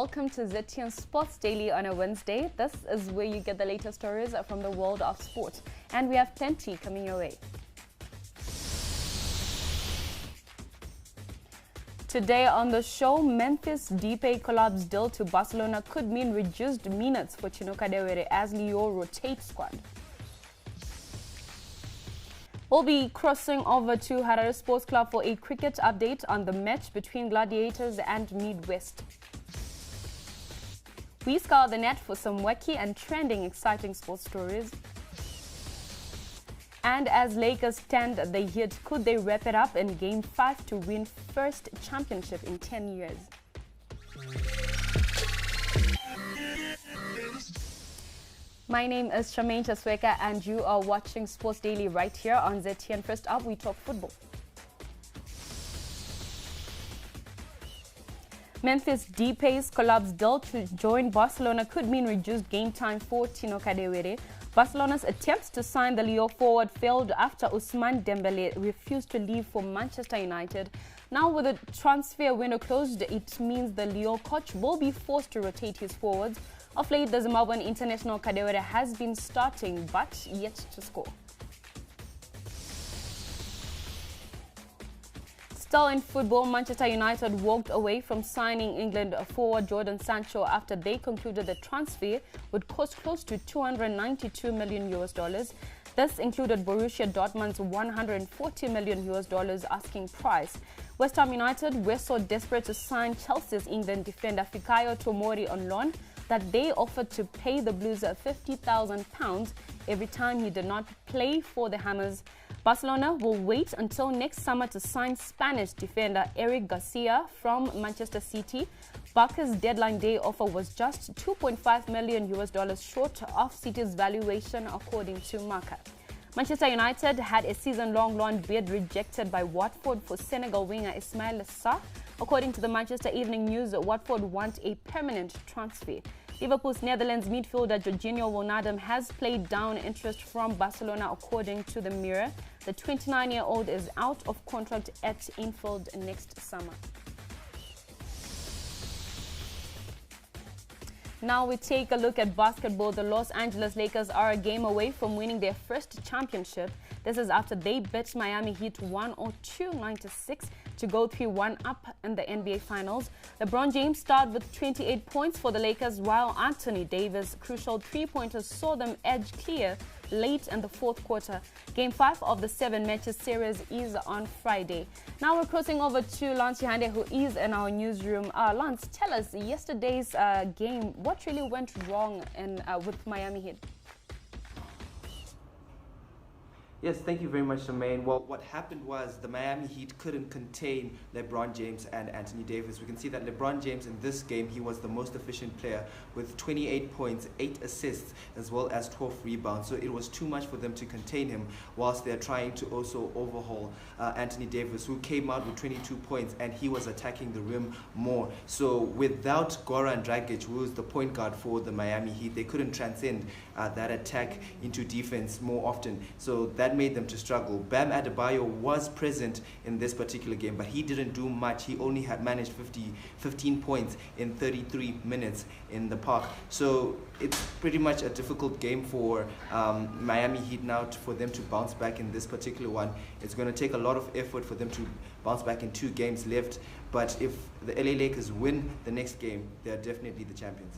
welcome to ZTN Sports Daily on a Wednesday. This is where you get the latest stories from the world of sport, and we have plenty coming your way. Today on the show, Memphis Depay collapse deal to Barcelona could mean reduced minutes for Chino Kadewere as Leo rotates squad. We'll be crossing over to Harare Sports Club for a cricket update on the match between Gladiators and Midwest. We scour the net for some wacky and trending exciting sports stories. And as Lakers stand the hit, could they wrap it up in Game 5 to win first championship in 10 years? My name is Charmaine Chasweka and you are watching Sports Daily right here on ZTN. First up, we talk football. Memphis Depay's collapse deal to join Barcelona could mean reduced game time for Tino Kadewere. Barcelona's attempts to sign the Leo forward failed after Ousmane Dembele refused to leave for Manchester United. Now with the transfer window closed, it means the Leo coach will be forced to rotate his forwards. Of late, the Zimbabwean international Kadewere has been starting but yet to score. Still in football, Manchester United walked away from signing England forward Jordan Sancho after they concluded the transfer would cost close to $292 million. This included Borussia Dortmund's $140 million asking price. West Ham United were so desperate to sign Chelsea's England defender Fikayo Tomori on loan that they offered to pay the Blues £50,000 every time he did not play for the Hammers. Barcelona will wait until next summer to sign Spanish defender Eric Garcia from Manchester City. Barca's deadline day offer was just $2.5 million short of City's valuation, according to Marca. Manchester United had a season-long loan bid rejected by Watford for Senegal winger Ismail Sarr. According to the Manchester Evening News, Watford want a permanent transfer. Liverpool's Netherlands midfielder Jorginho Wijnaldum has played down interest from Barcelona, according to the Mirror. The 29-year-old is out of contract at Anfield next summer. Now we take a look at basketball. The Los Angeles Lakers are a game away from winning their first championship. This is after they beat Miami Heat 102-96 to go 3-1 up in the NBA Finals. LeBron James started with 28 points for the Lakers, while Anthony Davis' crucial three-pointers saw them edge clear late in the fourth quarter. Game 5 of the 7-matches series is on Friday. Now we're crossing over to Lance Yahande, who is in our newsroom. Lance, tell us, yesterday's game, what really went wrong with Miami Heat? Yes, thank you very much, Charmaine. Well, what happened was the Miami Heat couldn't contain LeBron James and Anthony Davis. We can see that LeBron James in this game, he was the most efficient player with 28 points, 8 assists, as well as 12 rebounds. So it was too much for them to contain him, whilst they're trying to also overhaul Anthony Davis, who came out with 22 points, and he was attacking the rim more. So without Goran Dragic, who was the point guard for the Miami Heat, they couldn't transcend that attack into defense more often. So that made them to struggle. Bam Adebayo was present in this particular game, but he didn't do much. He only had managed 15 points in 33 minutes in the park. So it's pretty much a difficult game for Miami Heat now for them to bounce back in this particular one. It's going to take a lot of effort for them to bounce back in 2 games left. But if the LA Lakers win the next game, they're definitely the champions.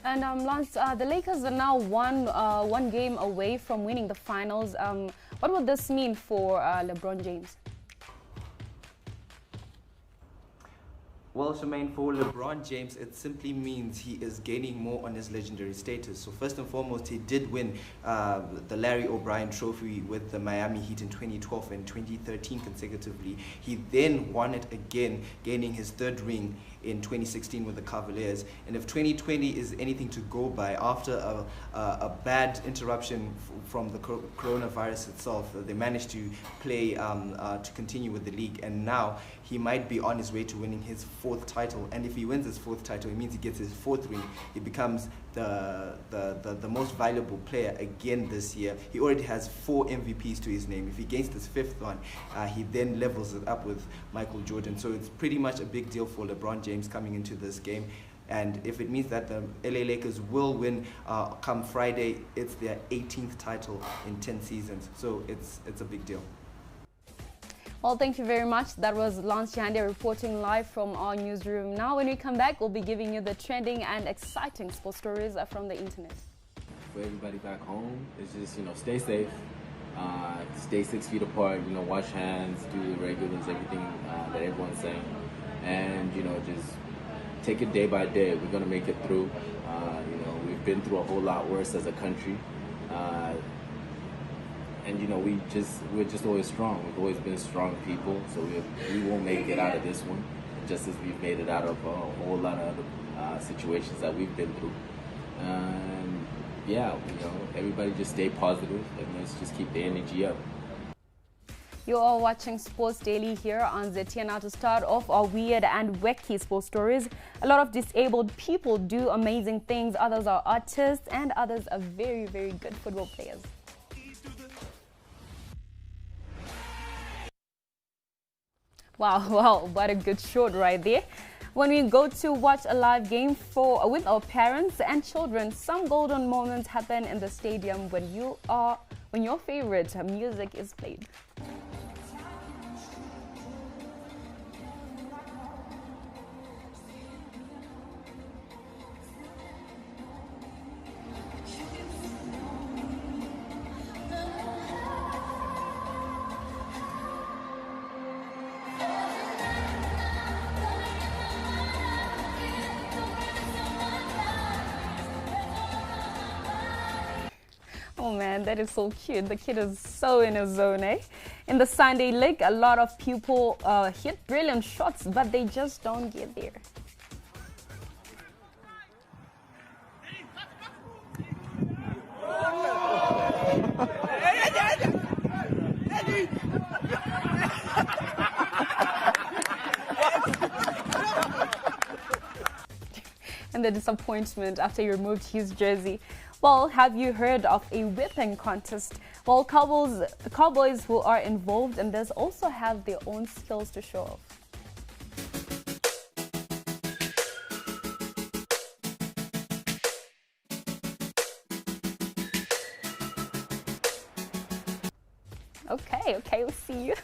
And Lance, the Lakers are now one game away from winning the finals. What would this mean for LeBron James? Well, Charmaine, for LeBron James, it simply means he is gaining more on his legendary status. So first and foremost, he did win the Larry O'Brien Trophy with the Miami Heat in 2012 and 2013 consecutively. He then won it again, gaining his 3rd ring in 2016 with the Cavaliers. And if 2020 is anything to go by, after a bad interruption from the coronavirus itself, they managed to play to continue with the league, and now he might be on his way to winning his 4th title. And if he wins his 4th title, it means he gets his 4th ring. He becomes the most valuable player again this year. He already has 4 MVPs to his name. If he gains this 5th one, he then levels it up with Michael Jordan. So it's pretty much a big deal for LeBron James coming into this game. And if it means that the LA Lakers will win come Friday, it's their 18th title in 10 seasons. So it's a big deal. Well, thank you very much. That was Lance Jande reporting live from our newsroom. Now, when we come back, we'll be giving you the trending and exciting sports stories from the internet. For everybody back home, it's just, stay safe, stay 6 feet apart, wash hands, do the regulars, everything that everyone's saying. And, just take it day by day. We're going to make it through. We've been through a whole lot worse as a country. And we're just always strong. We've always been strong people, so we won't make it out of this one, just as we've made it out of a whole lot of other situations that we've been through. And everybody just stay positive and let's just keep the energy up. You are watching Sports Daily here on ZTN. Now to start off our weird and wacky sports stories. A lot of disabled people do amazing things. Others are artists and others are very, very good football players. Wow, what a good shot right there. When we go to watch a live game with our parents and children, some golden moments happen in the stadium when your favorite music is played. Oh man, that is so cute. The kid is so in his zone, eh? In the Sunday League, a lot of people hit brilliant shots, but they just don't get there. And the disappointment after he removed his jersey. Well, have you heard of a whipping contest? Well, cowboys who are involved in this also have their own skills to show off. Okay, we'll see you.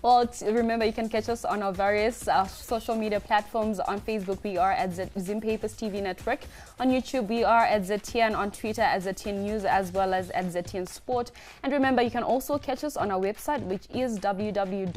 Well, remember you can catch us on our various social media platforms. On Facebook, we are at Zimpapers TV Network. On YouTube, we are at ZTN. On Twitter, at ZTN News, as well as at ZTN Sport. And remember, you can also catch us on our website, which is www.ztn.co.zw.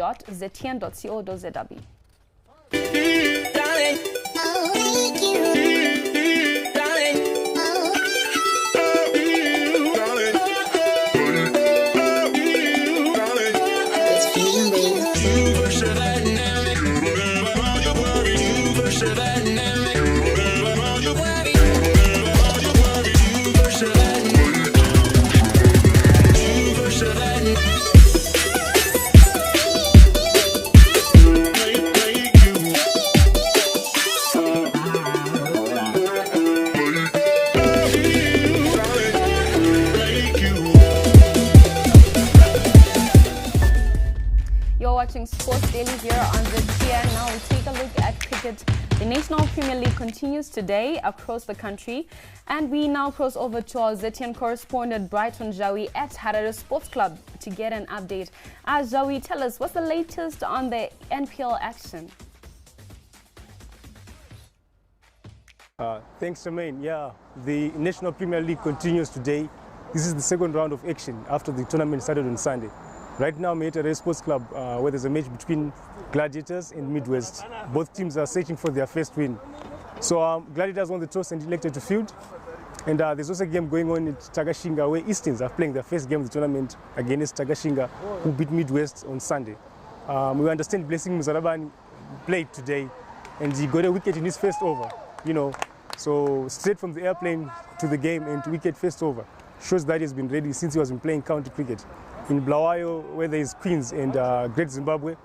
Sports Daily here on ZTN. Now we take a look at cricket. The National Premier League continues today across the country, and we now cross over to our ZTN correspondent Brighton Jawi at Harare Sports Club to get an update. Jawi, tell us what's the latest on the NPL action. Thanks, Jermaine. Yeah, the National Premier League continues today. This is the second round of action after the tournament started on Sunday. Right now, we're at Harare Sports Club where there's a match between Gladiators and Midwest. Both teams are searching for their first win. So Gladiators won the toss and elected to field. And there's also a game going on in Tagashinga where Easterns are playing their first game of the tournament against Tagashinga, who beat Midwest on Sunday. We understand Blessing Muzarabani played today and he got a wicket in his first over, So straight from the airplane to the game and to wicket first over shows that he's been ready since he was playing county cricket. In Blawayo, where there is Queens and Great Zimbabwe,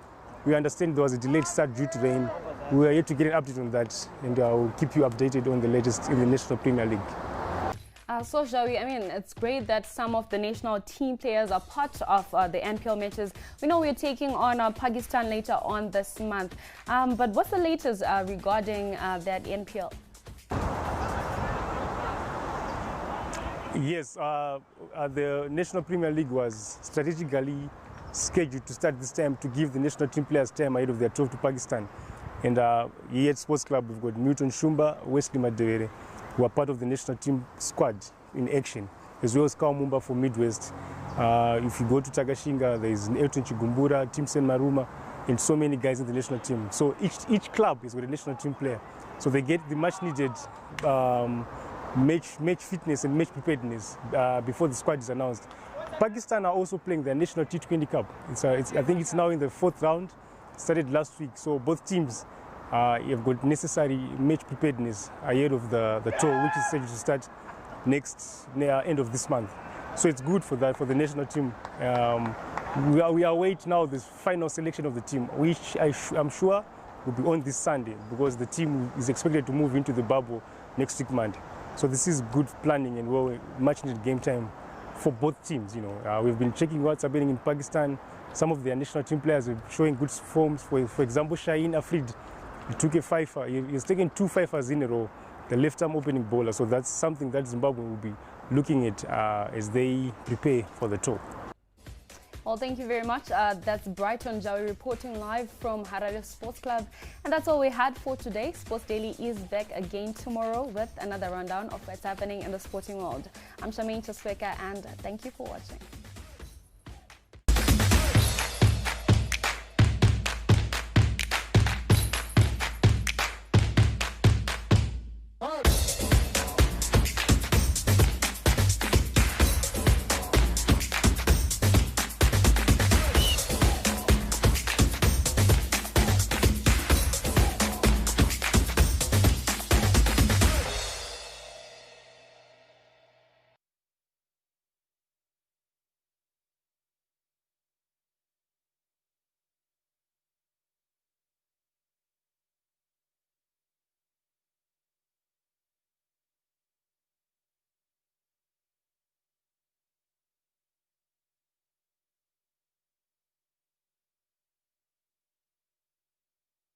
we understand there was a delayed start due to rain. we are yet to get an update on that, and I will keep you updated on the latest in the National Premier League. So, Jawi, I mean, it's great that some of the national team players are part of the NPL matches. We know we're taking on Pakistan later on this month. But what's the latest regarding that NPL? Yes, the National Premier League was strategically scheduled to start this time to give the national team players time ahead of their tour to Pakistan. And here at Sports Club, we've got Newton Shumba, Wesley Madewere, who are part of the national team squad in action, as well as Kaumumba for Midwest. If you go to Tagashinga, there is Elton Chigumbura, Timsen Maruma, and so many guys in the national team. So each club is with a national team player. So they get the much needed match fitness and match preparedness before the squad is announced. Pakistan are also playing their national T20 Cup. I think it's now in the 4th round. It started last week. So both teams have got necessary match preparedness ahead of the tour, which is scheduled to start end of this month. So it's good for that, for the national team. We await now the final selection of the team, which I'm sure will be on this Sunday, because the team is expected to move into the bubble next week Monday. So this is good planning and much needed game time for both teams. You know, we've been checking what's happening in Pakistan. Some of their national team players are showing good forms. For example, Shaheen Afrid, he took a fifer. He's taken 2 fifers in a row, the left-arm opening bowler. So that's something that Zimbabwe will be looking at as they prepare for the tour. Well, thank you very much. That's Brighton Jawi reporting live from Harare Sports Club. And that's all we had for today. Sports Daily is back again tomorrow with another rundown of what's happening in the sporting world. I'm Shamaine Chasweka, and thank you for watching.